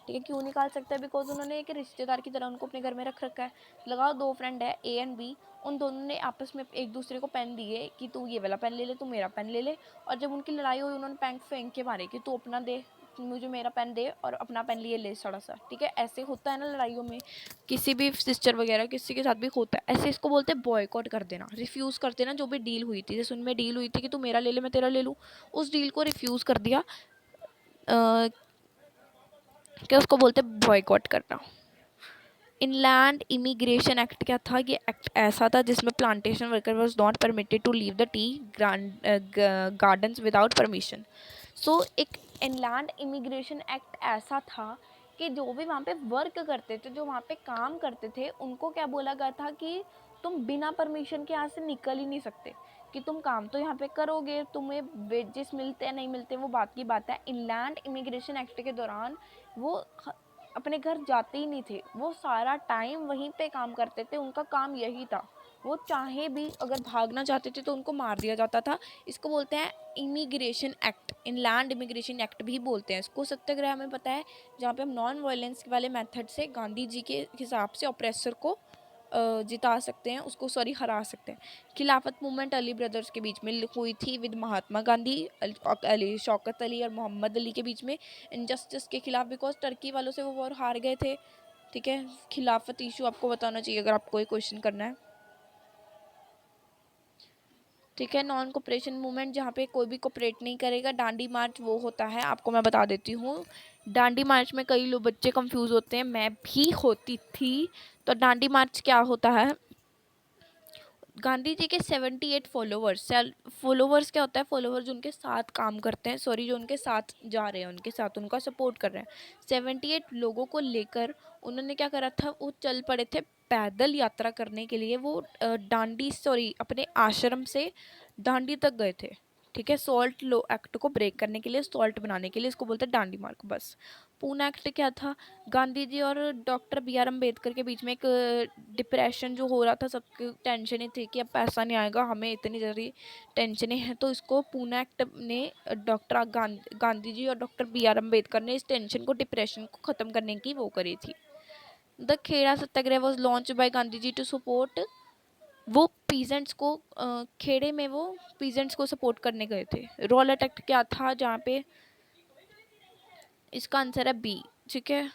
ठीक है। क्यों निकाल सकते हैं? बिकॉज उन्होंने एक रिश्तेदार की तरह उनको अपने घर में रख रखा है। लगाओ दो फ्रेंड है ए एंड बी, उन दोनों ने आपस में एक दूसरे को पेन दिए कि तू ये वाला पेन ले ले, तू मेरा पेन ले ले, और जब उनकी लड़ाई हुई उन्होंने पेन फेंक के मारे कि तू अपना दे, मुझे मेरा पेन दे, और अपना पेन लिए ले सड़ा सा, ठीक है। ऐसे होता है ना लड़ाइयों में, किसी भी सिस्टर वगैरह किसी के साथ भी होता है ऐसे। इसको बोलते हैं बॉयकॉट कर देना, रिफ्यूज़ कर देना जो भी डील हुई थी। जैसे उनमें डील हुई थी कि तू मेरा ले ले मैं तेरा ले लूँ, उस डील को रिफ्यूज़ कर दिया, क्या उसको बोलते हैं बॉयकॉट करना। इनलैंड इमिग्रेशन एक्ट क्या था? ये एक्ट ऐसा था जिसमें plantation worker was not permitted to leave the tea gardens without permission. So एक इनलैंड इमिग्रेशन एक्ट ऐसा था कि जो भी वहाँ पे वर्क करते थे, जो वहाँ पे काम करते थे, उनको क्या बोला गया था कि तुम बिना परमिशन के यहाँ से निकल ही नहीं सकते, कि तुम काम तो यहाँ पे करोगे, तुम्हें वेजेस मिलते हैं नहीं मिलते वो बात की बात है। इनलैंड इमिग्रेशन एक्ट के दौरान वो अपने घर जाते ही नहीं थे, वो सारा टाइम वहीं पे काम करते थे, उनका काम यही था। वो चाहे भी अगर भागना चाहते थे तो उनको मार दिया जाता था। इसको बोलते हैं immigration act, inland immigration act भी बोलते हैं इसको। सत्याग्रह हमें पता है जहाँ पे हम नॉन वायलेंस वाले मेथड से गांधी जी के हिसाब से ऑप्रेसर को जिता सकते हैं, उसको हरा सकते हैं। खिलाफत मूवमेंट अली ब्रदर्स के बीच में हुई थी विद महात्मा गांधी, अली शौकत अली और मोहम्मद अली के बीच में, इनजस्टिस के खिलाफ, बिकॉज टर्की वालों से वो वॉर हार गए थे, ठीक है। खिलाफत इशू आपको बताना चाहिए अगर आपको ये क्वेश्चन करना है, ठीक है। नॉन कोऑपरेशन मूवमेंट, जहाँ पे कोई भी कोऑपरेट नहीं करेगा। डांडी मार्च वो होता है, आपको मैं बता देती हूँ। डांडी मार्च में कई लोग बच्चे कंफ्यूज होते हैं, मैं भी होती थी। तो डांडी मार्च क्या होता है? गांधी जी के 78 फॉलोवर्स, फॉलोवर्स क्या होता है? फॉलोवर्स जो उनके साथ काम करते हैं, सॉरी जो उनके साथ जा रहे हैं, उनके साथ उनका सपोर्ट कर रहे हैं। 78 लोगों को लेकर उन्होंने क्या करा था, वो चल पड़े थे पैदल यात्रा करने के लिए। वो अपने आश्रम से दांडी तक गए थे, ठीक है। सॉल्ट लो एक्ट को ब्रेक करने के लिए, सॉल्ट बनाने के लिए, इसको बोलते हैं डांडी मार्च। बस पूना एक्ट क्या था? गांधी जी और डॉक्टर बी आर अम्बेडकर के बीच में एक डिप्रेशन जो हो रहा था, सबकी टेंशन ही थी कि अब पैसा नहीं आएगा, हमें इतनी ज़्यादा टेंशनें हैं। तो इसको पूना एक्ट ने डॉक्टर गांधी जी और डॉक्टर बी आर अम्बेडकर ने इस टेंशन को, डिप्रेशन को ख़त्म करने की वो करी थी। The Kheda Satyagraha was launched by Gandhi ji to support, वो पीजेंट्स को खेड़े में वो पीजेंट्स को सपोर्ट करने गए थे। रॉलेट एक्ट क्या था? जहाँ पे इसका आंसर है बी, ठीक है।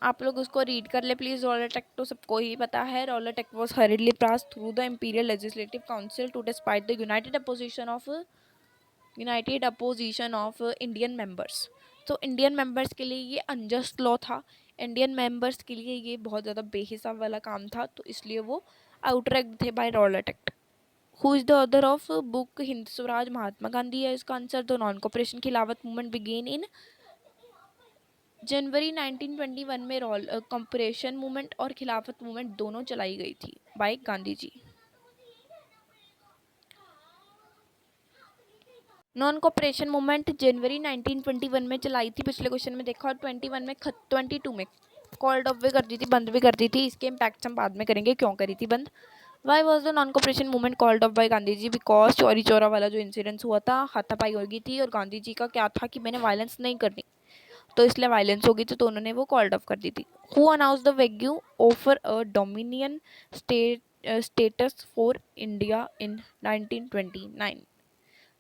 आप लोग उसको रीड कर ले प्लीज़। रॉलेट एक्ट तो सबको ही पता है। Rowlatt Act was hurriedly passed through the Imperial Legislative Council to despite the united opposition of Indian members. तो इंडियन मेंबर्स के लिए ये अनजस्ट लॉ था, इंडियन मेंबर्स के लिए ये बहुत ज़्यादा बेहिसाब वाला काम था, तो इसलिए वो आउटरैक्ट थे by Rowlatt Act. Who is the author of book Hind Swaraj? Mahatma Gandhi है इसका answer. The non cooperation Khilafat movement began in January 1921 में। कंपरेशन मूवमेंट और खिलाफत मूवमेंट दोनों चलाई गई थी बाय गांधी जी। नॉन कोऑपरेशन मूवमेंट जनवरी 1921 में चलाई थी, पिछले क्वेश्चन में देखा, और 21 में 22 में कॉल्ड ऑफ भी कर दी थी, बंद भी कर दी थी। इसके इम्पैक्ट हम बाद में करेंगे क्यों करी थी बंद। Why was the non cooperation movement called off by Gandhi ji? Because Chauri Chaura वाला जो इंसिडेंस हुआ था, हाथापाई हो गई थी, और गांधी जी का क्या था कि मैंने वायलेंस नहीं करनी, तो इसलिए वायलेंस हो गई थी, तो उन्होंने वो कॉल्ड ऑफ कर दी थी। Who announce the vague offer a dominion status for India in 1929?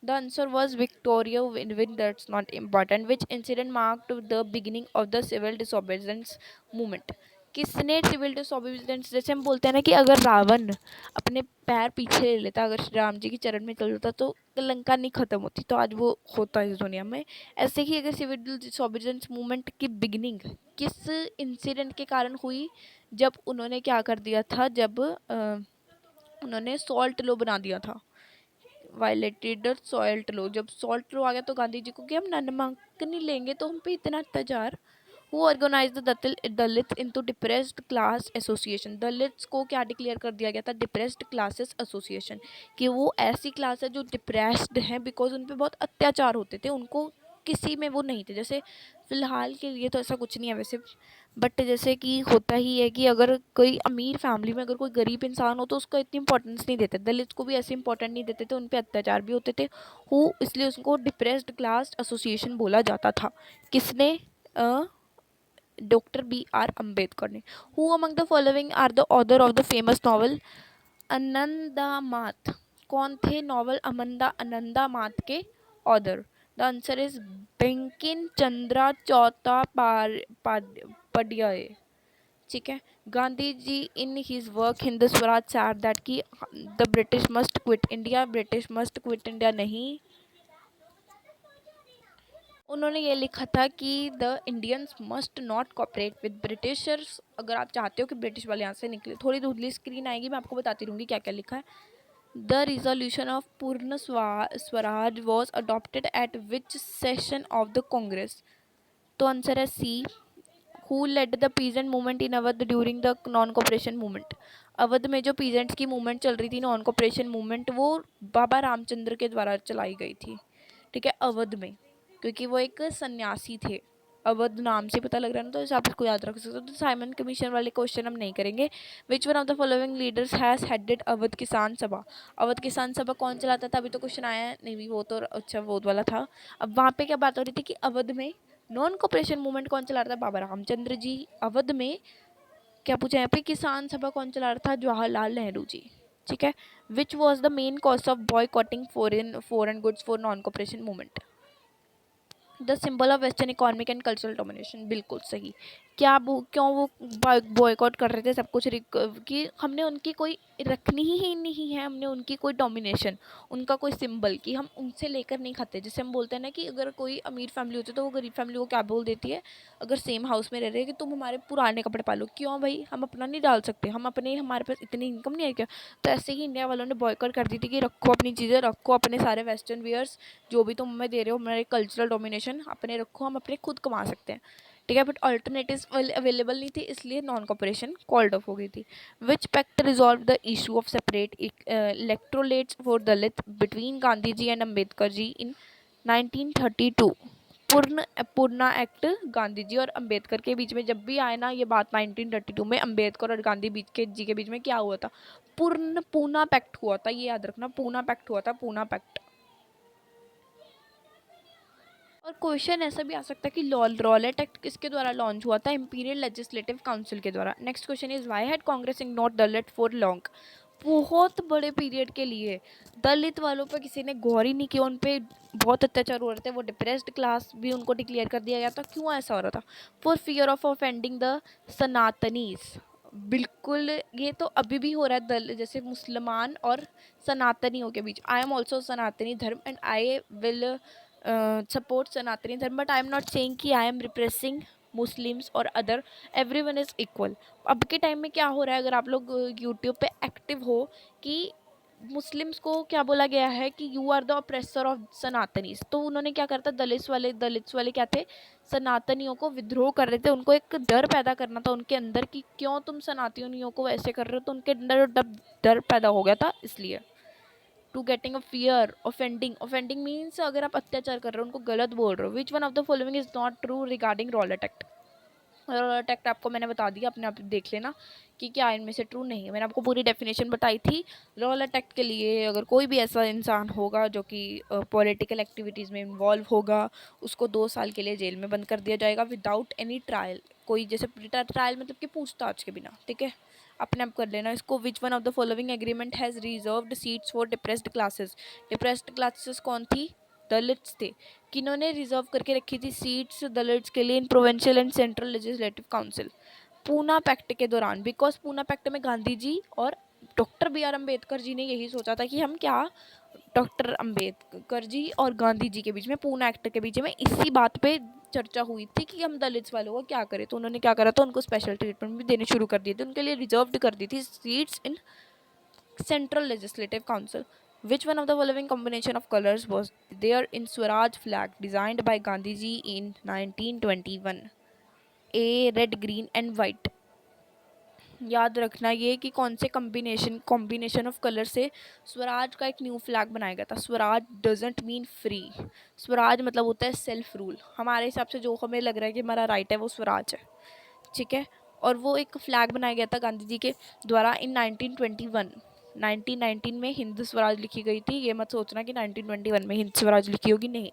The answer was Victoria Win, that's not important. Which incident marked the beginning of the civil disobedience movement? किसने सिविल डिसोबीडियंस, जैसे हम बोलते हैं ना कि अगर रावण अपने पैर पीछे ले लेता, अगर श्री राम जी की चरण में चल जाता तो लंका नहीं खत्म होती, तो आज वो होता है इस दुनिया में। ऐसे ही अगर सिविल डिसोबीडियंस मूवमेंट की बिगिनिंग किस इंसिडेंट के कारण हुई? जब उन्होंने क्या कर दिया था, जब उन्होंने सॉल्ट लो बना दिया था, वायलेटेड सॉल्ट लो। जब सॉल्ट लो आ गया तो गांधी जी को कि हम नमक नहीं लेंगे, तो हम पे इतना अत्याचार। Who organise the Dalit into depressed class association? Dalits को क्या डिक्लेयर कर दिया गया था? डिप्रेस्ड क्लासेस एसोसिएशन, कि वो ऐसी क्लास है जो डिप्रेस्ड है बिकॉज उन पे बहुत अत्याचार होते थे, उनको किसी में वो नहीं थे। जैसे फ़िलहाल के लिए तो ऐसा कुछ नहीं है वैसे, बट जैसे कि होता ही है कि अगर कोई अमीर फैमिली में अगर कोई गरीब इंसान हो तो उसको इतनी इंपॉर्टेंस नहीं देते, दलित को भी ऐसे इंपॉर्टेंट नहीं देते थे, उन पे अत्याचार भी होते थे हु, इसलिए उसको डिप्रेस्ड क्लास एसोसिएशन बोला जाता था। किसने? डॉक्टर बी आर अम्बेडकर ने। Who among the following are the author of the famous novel Anandamath? कौन थे नॉवल अनंदामात के author? The answer is Bankim Chandra Chattopadhyay. ठीक है। Gandhi ji in his work Hind Swaraj said that कि the British must quit India, British must quit India नहीं, उन्होंने ये लिखा था कि the Indians must not cooperate with Britishers. अगर आप चाहते हो कि ब्रिटिश वाले यहाँ से निकले, थोड़ी धुंधली स्क्रीन आएगी, मैं आपको बताती रहूँगी क्या क्या लिखा है। The resolution of Purna Swaraj was adopted at which session of the Congress? तो आंसर है C. Who led the peasant movement in Awadh during the non cooperation movement? Awadh में जो पीजेंट्स की मूवमेंट चल रही थी, नॉन कॉपरेशन मूवमेंट, वो बाबा रामचंद्र के द्वारा चलाई गई थी। ठीक है, अवध में, क्योंकि वो एक सन्यासी थे। अवध नाम से पता लग रहा है ना, तो आप इसको याद रख सकते हो। तो साइमन कमीशन वाले क्वेश्चन हम नहीं करेंगे। विच one of the following leaders has headed Awadh किसान सभा? अवध किसान सभा कौन चलाता था? अभी तो क्वेश्चन आया है नहीं, वो तो अच्छा वो वाला था। अब वहाँ पे क्या बात हो रही थी कि अवध में नॉन कॉपरेशन मूवमेंट कौन चला रहा था? बाबा रामचंद्र जी। अवध में क्या पूछा यहाँ पे? किसान सभा कौन चला रहा था? जवाहरलाल नेहरू जी। ठीक है। Which was the main cause of boycotting foreign goods for non cooperation movement? The symbol of western economic and cultural domination. बिल्कुल सही। क्या वो क्यों वो बॉयकॉट कर रहे थे सब कुछ? कि हमने उनकी कोई रखनी ही नहीं है, हमने उनकी कोई डोमिनेशन, उनका कोई सिंबल कि हम उनसे लेकर नहीं खाते। जैसे हम बोलते हैं ना कि अगर कोई अमीर फैमिली होती है तो वो गरीब फैमिली को क्या बोल देती है, अगर सेम हाउस में रह रहे हैं, कि तुम हमारे पुराने कपड़े पालो। क्यों भाई? हम अपना नहीं डाल सकते? हम अपने, हमारे पास इतनी इनकम नहीं है क्या? तो ऐसे ही इंडिया वालों ने बॉयकॉट कर दी थी कि रखो अपनी चीज़ें, रखो अपने सारे वेस्टर्न वियर्स, जो भी तुम हमें दे रहे हो, हमारे कल्चरल डोमिनेशन अपने रखो, हम अपने खुद कमा सकते हैं। ठीक है, बट अल्टरनेटिव्स अवेलेबल नहीं थी, इसलिए नॉन कॉपरेशन कॉल्ड ऑफ हो गई थी। Which pact resolve the issue of separate electorates for Dalit between Gandhi ji and Ambedkar ji in 1932? Poona pact Gandhi ji और अम्बेडकर के बीच में जब भी आए ना ये बात 1932 में, अम्बेडकर और गांधी जी के बीच में क्या हुआ था? पूना पैक्ट हुआ था, ये याद रखना, पूना पैक्ट हुआ था, पूना पैक्ट। और क्वेश्चन ऐसा भी आ सकता है कि रॉलेट एक्ट किसके द्वारा लॉन्च हुआ था? इंपीरियल लेजिस्लेटिव काउंसिल के द्वारा। Next question is why had Congress ignored Dalit for long? बहुत बड़े पीरियड के लिए दलित वालों पर किसी ने गौर ही नहीं किया, उन पे बहुत अत्याचार हो रहे थे, वो डिप्रेस्ड क्लास भी उनको डिक्लेयर कर दिया गया था। क्यों ऐसा हो रहा था? For fear of offending the Sanatanis. बिल्कुल, ये तो अभी भी हो रहा है जैसे मुसलमान और सनातनियों के बीच। आई एम ऑल्सो सनातनी धर्म एंड आई विल सपोर्ट सनातनी धर्म, but I am not saying कि आई एम रिप्रेसिंग मुस्लिम्स और अदर, एवरीवन इज़ इक्वल। अब के टाइम में क्या हो रहा है, अगर आप लोग यूट्यूब पे एक्टिव हो, कि मुस्लिम्स को क्या बोला गया है कि you are the oppressor of Sanatanis. तो उन्होंने क्या करता, दलित्स वाले क्या थे? सनातनियों को विद्रोह कर रहे थे, उनको एक डर पैदा करना था उनके अंदर कि क्यों तुम सनातनियों को ऐसे कर रहे हो, तो उनके अंदर डर पैदा हो गया था, इसलिए। To getting a fear, offending means अगर आप अत्याचार कर रहे हो, उनको गलत बोल रहे हो। विच one of the following is not true regarding Rowlatt act? Rowlatt act आपको मैंने बता दिया, अपने आप देख लेना कि क्या इनमें से ट्रू नहीं है। मैंने आपको पूरी डेफिनेशन बताई थी। रॉलेट एक्ट के लिए अगर कोई भी ऐसा इंसान होगा जो कि पॉलिटिकल एक्टिविटीज़ में इन्वॉल्व होगा, उसको 2 साल के लिए जेल में बंद कर दिया जाएगा विदाउट एनी ट्रायल। कोई जैसे ट्रायल मतलब कि पूछताछ के बिना। ठीक है, अपने आप कर लेना इसको। विच one of the following agreement has reserved seats for depressed classes? Depressed classes कौन थी? दलित्स थे। किन्होंने रिजर्व करके रखी थी सीट्स दलित्स के लिए in provincial and central legislative council? Poona pact के दौरान, बिकॉज पूना पैक्ट में गांधी जी और doctor B R Ambedkar ji ने यही सोचा था कि हम क्या, डॉक्टर अम्बेडकर जी और गांधी जी के बीच में, पूना एक्ट के बीच में इसी बात पे चर्चा हुई थी कि हम दलित्स वालों को क्या करें। तो उन्होंने क्या करा था, उनको स्पेशल ट्रीटमेंट भी देने शुरू कर दिए थे, उनके लिए रिजर्व्ड कर दी थी seats in Central Legislative Council. Which one of the following combination of colors was there in Swaraj flag designed by Gandhiji in 1921? A. Red, green and white. याद रखना ये कि कौन से कॉम्बिनेशन ऑफ कलर से स्वराज का एक न्यू फ्लैग बनाया गया था। Swaraj doesn't mean free, Swaraj मतलब होता है सेल्फ रूल। हमारे हिसाब से जो हमें लग रहा है कि हमारा राइट है वो स्वराज है, ठीक है। और वो एक फ्लैग बनाया गया था गांधी जी के द्वारा इन 1921। 1919 में हिंद स्वराज लिखी गई थी। ये मत सोचना कि 1921 में हिंद स्वराज लिखी होगी, नहीं,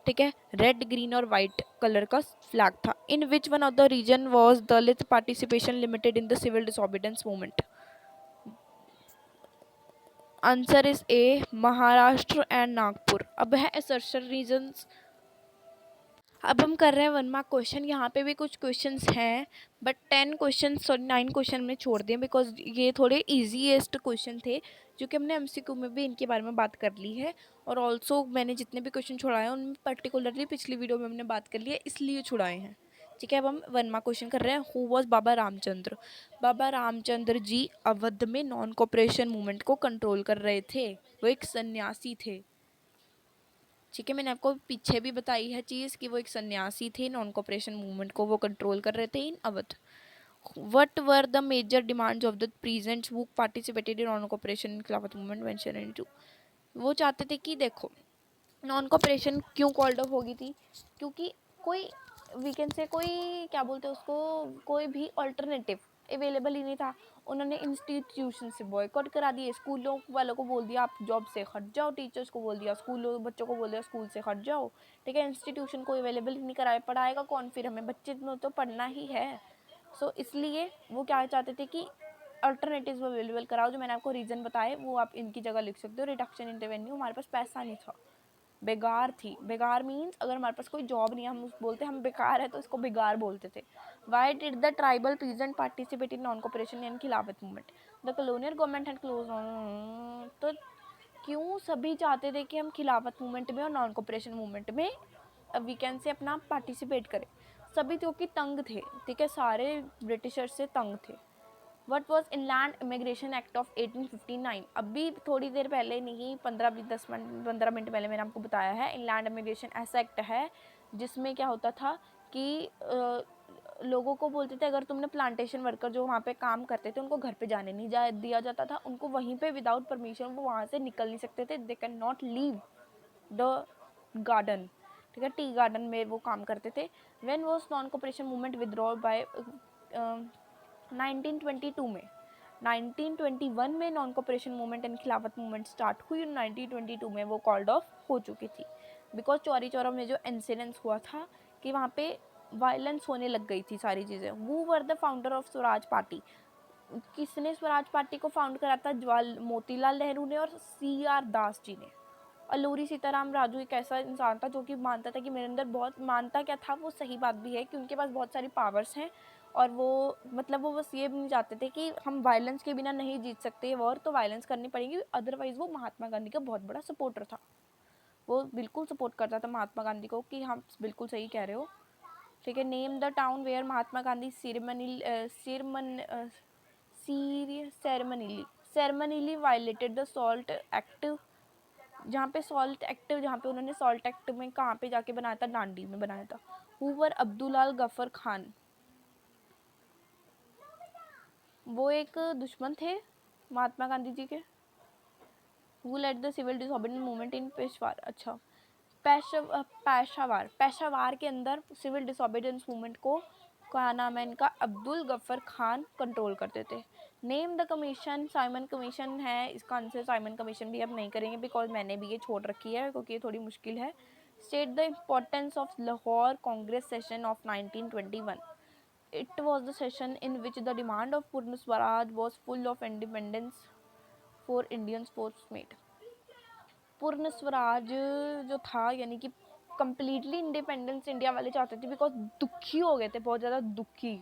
ठीक है। रेड, ग्रीन और वाइट कलर का फ्लैग था। In which one of the reason was Dalit participation limited in the civil disobedience movement? Answer is A, Maharashtra and Nagpur. अब है असर्शन रीजंस। अब हम कर रहे हैं 1 मार्क क्वेश्चन। यहाँ पे भी कुछ क्वेश्चंस हैं, बट 10 क्वेश्चन, सॉरी 9 क्वेश्चन हमने छोड़ दिए बिकॉज ये थोड़े ईजीएस्ट क्वेश्चन थे, जो कि हमने एमसीक्यू में भी इनके बारे में बात कर ली है। और ऑल्सो मैंने जितने भी क्वेश्चन छुड़ाए हैं उनमें पर्टिकुलरली पिछली वीडियो में हमने बात कर ली है, इसलिए छुड़ाए हैं, ठीक है। अब हम 1 मार्क क्वेश्चन कर रहे हैं। हु वॉज बाबा रामचंद्र? बाबा रामचंद्र जी अवध में नॉन कॉपरेशन मूवमेंट को कंट्रोल कर रहे थे। वो एक सन्यासी थे, ठीक है। मैंने आपको पीछे भी बताई है चीज़ कि वो एक सन्यासी थे, नॉन कॉपरेशन मूवमेंट को वो कंट्रोल कर रहे थे in Awadh. What were the major demands of the peasants who participated in non cooperation in Khilafat movement mention into? वो चाहते थे कि देखो, नॉन कॉपरेशन क्यों कॉल्ड ऑफ होगी थी, क्योंकि कोई वीकेंड से कोई क्या बोलते हैं उसको, कोई भी अल्टरनेटिव अवेलेबल ही नहीं था। उन्होंने इंस्टीट्यूशन से बॉयकॉट करा दिए, स्कूलों वालों को बोल दिया आप जॉब से हट जाओ, टीचर्स को बोल दिया, स्कूलों बच्चों को बोल दिया स्कूल से हट जाओ, ठीक है। इंस्टीट्यूशन कोई अवेलेबल ही नहीं कराया, पढ़ाएगा कौन फिर हमें, बच्चे तो पढ़ना ही है। सो इसलिए वो क्या चाहते थे कि अल्टरनेटिव अवेलेबल कराओ। जो मैंने आपको रीज़न बताए वो आप इनकी जगह लिख सकते हो। रिडक्शन इन रेवेन्यू, हमारे पास पैसा नहीं था, बेगार थी। बेगार मीन्स अगर हमारे पास कोई जॉब नहीं है, हम बोलते हम बेकार है तो इसको बेगार बोलते थे। Why did the tribal peasant participate in non cooperation and Khilafat movement? The colonial government had close. तो क्यों सभी चाहते थे कि हम खिलाफत मूवमेंट में और नॉन कॉपरेशन मूवमेंट में वीकेंड से अपना पार्टिसिपेट करें? सभी क्योंकि तंग थे, ठीक है, सारे ब्रिटिशर्स से तंग थे। What was inland immigration act of 1859? अभी थोड़ी देर पहले, नहीं 15 मिनट पहले मैंने आपको बताया है, इनलैंड इमिग्रेशन ऐसा एक्ट है जिसमें क्या होता था कि लोगों को बोलते थे अगर तुमने प्लांटेशन वर्कर जो वहाँ पे काम करते थे उनको घर पे जाने नहीं दिया जाता था, उनको वहीं पे विदाउट परमिशन वो वहाँ से निकल नहीं सकते थे। They can not leave the garden, ठीक है, टी गार्डन में वो काम करते थे। When was non cooperation movement withdraw by 1922 में? 1921 में non cooperation movement and Khilafat movement start हुई, 1922 में वो कॉल्ड ऑफ हो चुकी थी। बिकॉज चौरी चौरा में जो इंसिडेंस हुआ था कि वहाँ पे वायलेंस होने लग गई थी सारी चीज़ें। वो were the founder of Swaraj party? किसने स्वराज पार्टी को फाउंड करा था? मोतीलाल नेहरू ने और CR दास जी ने। अल्लूरी सीताराम राजू एक ऐसा इंसान था जो कि मानता था कि मेरे अंदर बहुत, मानता क्या था वो सही बात भी है कि उनके पास बहुत सारी पावर्स हैं और वो मतलब वो बस ये नहीं चाहते थे कि हम वायलेंस के बिना नहीं जीत सकते वॉर, तो वायलेंस करनी पड़ेगी। अदरवाइज वो महात्मा गांधी का बहुत बड़ा सपोर्टर था, वो बिल्कुल सपोर्ट करता था महात्मा गांधी को कि हाँ बिल्कुल सही कह रहे हो, ठीक है। Name the town where Mahatma Gandhi ceremonially violated the salt act? जहाँ पे सॉल्ट एक्ट, जहाँ पे उन्होंने सॉल्ट एक्ट में कहाँ पे जाके बनाया था? डांडी में बनाया था। Who were Abdul Ghaffar Khan? वो एक दुश्मन थे महात्मा गांधी जी के। Who led the civil disobedience movement in Peshawar? अच्छा, पेशावार के अंदर सिविल डिसोबीडियंस मूवमेंट को, क्या नाम है इनका, अब्दुल गफर खान कंट्रोल करते थे। Name the commission? Simon commission है इसका आंसर। साइमन कमीशन भी अब नहीं करेंगे बिकॉज मैंने भी ये छोड़ रखी है क्योंकि ये थोड़ी मुश्किल है। State the importance of Lahore Congress session of 1921? It was the session in which the demand of Purna Swaraj was full of independence for Indians force made? Purna Swaraj जो था यानी कि कम्प्लीटली इंडिपेंडेंस इंडिया वाले चाहते थे बिकॉज दुखी हो गए थे, बहुत ज़्यादा दुखी,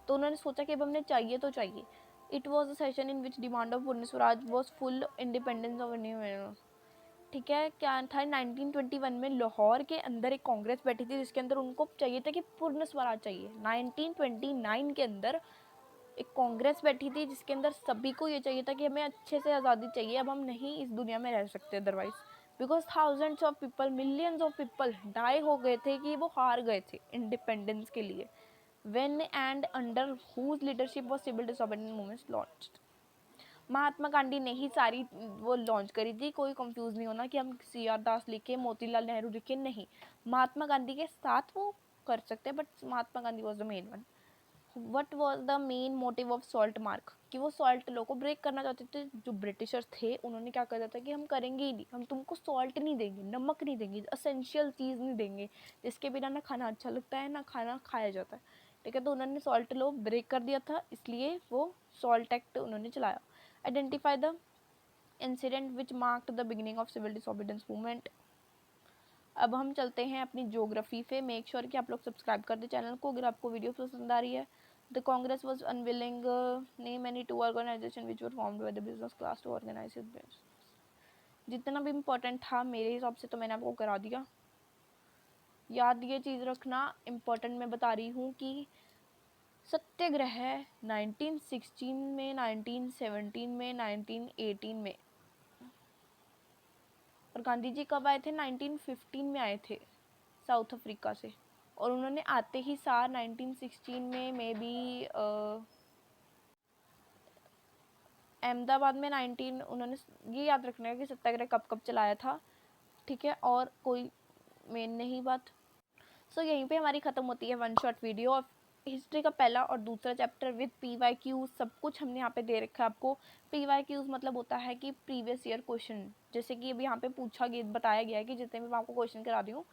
तो उन्होंने सोचा कि अब हमें चाहिए तो चाहिए। It was a session in which demand of Purna Swaraj was full independence of India, ठीक है। क्या था? 1921 में लाहौर के अंदर एक कांग्रेस बैठी थी जिसके अंदर उनको चाहिए था कि पूर्ण स्वराज चाहिए। 1929 के अंदर एक कांग्रेस बैठी थी जिसके अंदर सभी को ये चाहिए था कि हमें अच्छे से आज़ादी चाहिए, अब हम नहीं इस दुनिया में रह सकते otherwise, because thousands of people, millions of people die हो गए थे कि वो हार गए थे इंडिपेंडेंस के लिए। When and under whose leadership was civil disobedience movements launched. Mahatma Gandhi ने ही सारी वो लॉन्च करी थी, कोई कंफ्यूज नहीं होना कि हम CR दास लिखे, मोतीलाल नेहरू लिखे, नहीं, महात्मा गांधी के साथ वो कर सकते हैं, but Mahatma Gandhi was the main one. What was the main motive of salt mark, कि वो सॉल्ट लॉ को ब्रेक करना चाहते थे। जो ब्रिटिशर्स थे उन्होंने क्या कहा था कि हम करेंगे ही नहीं, हम तुमको सॉल्ट नहीं देंगे, नमक नहीं देंगे, असेंशियल चीज़ नहीं देंगे, जिसके बिना ना खाना अच्छा लगता है ना खाना खाया जाता है, ठीक है। तो उन्होंने सॉल्ट लॉ ब्रेक कर दिया था, इसलिए वो सॉल्ट एक्ट उन्होंने चलाया। Identify the incident which marked the beginning of civil disobedience movement. अब हम चलते हैं अपनी ज्योग्राफी पे। मेक श्योर कि आप लोग सब्सक्राइब कर दें चैनल को अगर आपको वीडियो पसंद आ रही है। The Congress was unwilling name any two organisation which were formed by the business class to organise it. जितना भी इम्पोर्टेंट था मेरे हिसाब से तो मैंने आपको करा दिया। याद ये चीज़ रखना इम्पोर्टेंट मैं बता रही हूँ कि सत्याग्रह 1916 में, 1917 में, 1918 में, और गांधी जी कब आए थे? 1915 में आए थे साउथ अफ्रीका से, और उन्होंने आते ही सार 1916 में मे बी अहमदाबाद में 19 उन्होंने, ये याद रखना है कि सत्याग्रह कब कब चलाया था, ठीक है, और कोई मेन नहीं बात। सो यहीं पे हमारी ख़त्म होती है one shot video of history का पहला और दूसरा चैप्टर विद PYQ। सब कुछ हमने यहाँ पे दे रखा है आपको। PYQ मतलब होता है कि प्रीवियस ईयर क्वेश्चन, जैसे कि अभी यहाँ पे पूछा गया, बताया गया है कि जितने भी मैं आपको क्वेश्चन करा दी हूँ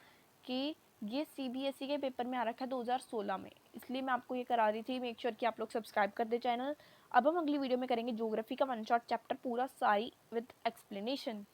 कि ये CBSE के पेपर में आ रखा है 2016 में, इसलिए मैं आपको ये करा रही थी। मेक श्योर कि आप लोग सब्सक्राइब कर दे चैनल। अब हम अगली वीडियो में करेंगे ज्योग्राफी का वन शॉट चैप्टर पूरा सारी विद एक्सप्लेनेशन।